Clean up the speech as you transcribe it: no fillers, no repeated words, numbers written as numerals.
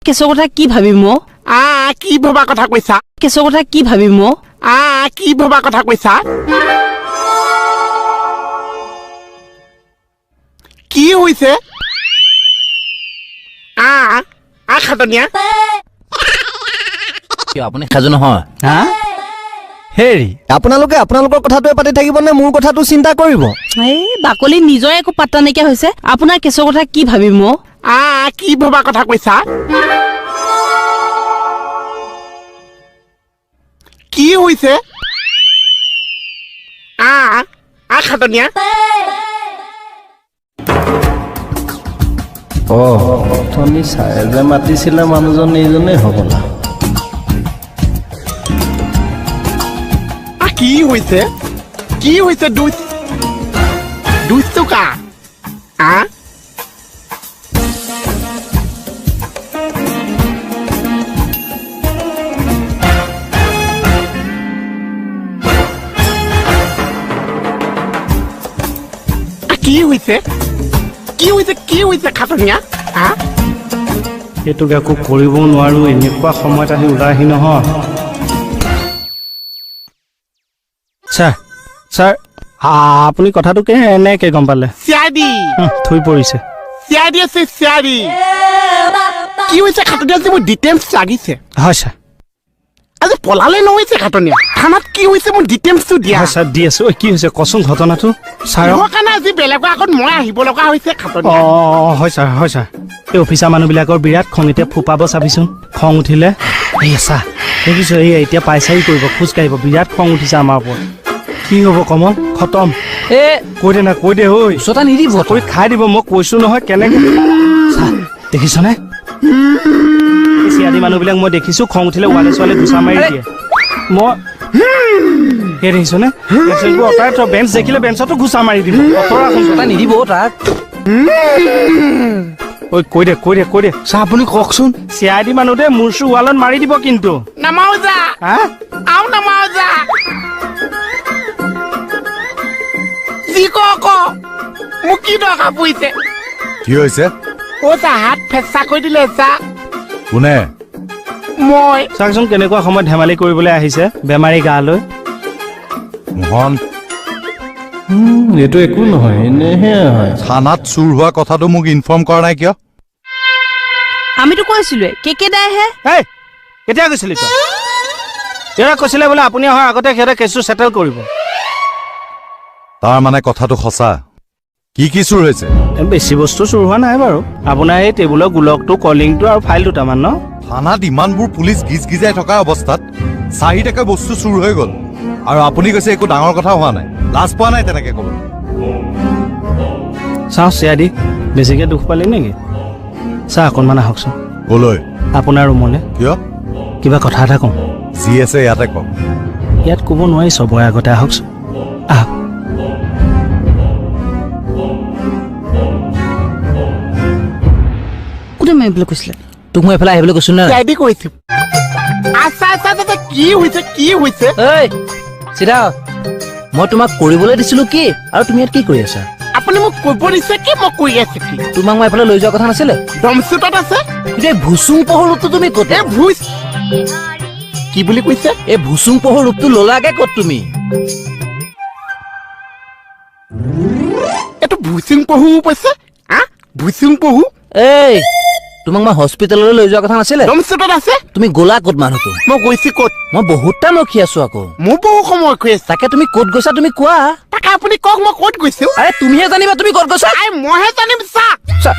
কেছৰ কথা কি ভাবিম মই কি ভবা কথা কৈছা কেছৰ কথা কি ভাবিম মই কি ভবা কথা কৈছা কি হৈছে খাটনিয়া আপুনি সাজু নহয় হা হেৰি আপোনালোকৰ কথাটোৱে পাতি থাকিব নে মোৰ কথাটো চিন্তা কৰিব এই বাকলি নিজৰ একো পাত্তা নাইকিয়া হৈছে আপোনাৰ কেছৰ কথা কি ভাবিম মই কি ভবা কথা কৈছা কি হৈছে খাটনিয়া অথনি চাই যে মাতিছিলে মানুহজন এইজনেই হ'বলা কি হৈছে দুই টকা কি হৈছে খাটনিয়া এইটোক একো কৰিব নোৱাৰো এনেকুৱা সময়ত আহি ওলাইহি নহয় ছাৰ আপুনি কথাটো এনেকে গম পালে থৈ পৰিছে কি হৈছে খাটনিয়া যে মোৰ ডিটেইলছ লাগিছে হয় ছাৰ আজি পলালে নহৈছে খাটনিয়া থানাত কি হৈছে মোৰ ডিটেইলছটো দিয়া হয় ছাৰ দি আছো কি হৈছে কচোন ঘটনাটো ছাৰ কাৰণে আজি বেলেগৰ আগত মই আহিব লগা হৈছে খাটনিয়া হয় ছাৰ এই অফিচাৰ মানুহবিলাকৰ বিৰাট খং এতিয়া ফুপাব চাবিচোন খং উঠিলে এই চা দেখিছো এই এতিয়া পাইচাৰি কৰিব খোজ কাঢ়িব বিৰাট খং উঠিছে আমাৰ ওপৰত কি হ'ব কমল খতম কৈ দে ঐ ওচৰতে নিদিব কৰি খাই দিব মই কৈছো নহয় কেনেকে দেখিছনে চিয়াদি মানুহবিলাক মই দেখিছো খং উঠিলে ৱালে ছোৱালে গুচা মাৰি দিয়ে মই সেই দেখিছনে অঁতাই তই বেঞ্চ দেখিলে বেঞ্চতো গুচা মাৰি দিব অঁতৰা ওচৰতে নিদিব তাক ঐ কৈ দে চাহ আপুনি কওকচোন চিয়াদি মানুহ দে মোৰ চু ৱালত মাৰি দিব কিন্তু নামাও যা যি ক মোক কি দৰকাৰ পৰিছে কি হৈছে হাত ফেঁচা কৰি দিলে যা কোনে মই চাওকচোন কেনেকুৱা সময়ত ধেমালি কৰিবলৈ আহিছে বেমাৰী গা লৈ মোহন এইটো একো নহয় এনেহে হয় থানাত চুৰ হোৱা কথাটো মোক ইনফৰ্ম কৰা নাই কিয় আমিতো কৈছিলোৱে কে দাইহে কেতিয়া কৈছিলি তই সিহঁতে কৈছিলে বোলে আপুনি অহাৰ আগতে সিহঁতে কেছটো চেটেল কৰিব তাৰ মানে কথাটো সঁচা কি চুৰ হৈছে বেছি বস্তু চুৰ হোৱা নাই বাৰু আপোনাৰ এই টেবুলৰ গোলকটো কলিংটো আৰু ফাইল দুটামান ন থানাত ইমানবোৰ পুলিচ গিজগিজাই থকা অৱস্থাত 4 টকা বস্তু চুৰ হৈ গ'ল আৰু আপুনি কৈছে একো ডাঙৰ কথা হোৱা নাই লাজ পোৱা নাই তেনেকে ক'ব চাওঁ চিয়াদি বেছিকে দুখ পালি নেকি চাহ অকণমান আহকচোন ক'লৈ আপোনাৰ ৰুমলৈ কিয় কিবা কথা এটা কওঁ যি আছে ইয়াতে কওক ইয়াত ক'ব নোৱাৰি চবৰে আগতে আহকচোন আহক কোনে মাৰিবলৈ কৈছিলে তোক মই এইফালে আহিবলৈ কৈছো নে কৈছো কি হৈছে চিধা মই তোমাক কৰিবলৈ দিছিলো কি আৰু তুমি ইয়াত কি কৰি আছা আপুনি মোক ক'ব দিছে কি মই কৰি আছো কি তোমাক মই এইফালে লৈ যোৱা কথা নাছিলে দমচুটত আছে এই ভুচুং পহৰ ৰূপটো তুমি ক'ত কি বুলি কৈছে এই ভুচুং পহৰ ৰূপটো ললাগে ক'ত তুমি এইটো ভুচুং পহু কৈছে ভুচুং পহু এই তোমাক মই হস্পিটেললৈ লৈ যোৱা কথা নাছিলে দমচুটত আছে তুমি গ'লা ক'ত মানুহটো মই গৈছো ক'ত মই বহুত টাইম ৰখি আছো আকৌ মোৰ বহু সময় কৈ আছে তাকে তুমি ক'ত গৈছা তুমি কোৱা তাকে আপুনি কওক মই ক'ত গৈছো আৰে তুমিহে জানিবা তুমি ক'ত গৈছা মইহে জানিম চা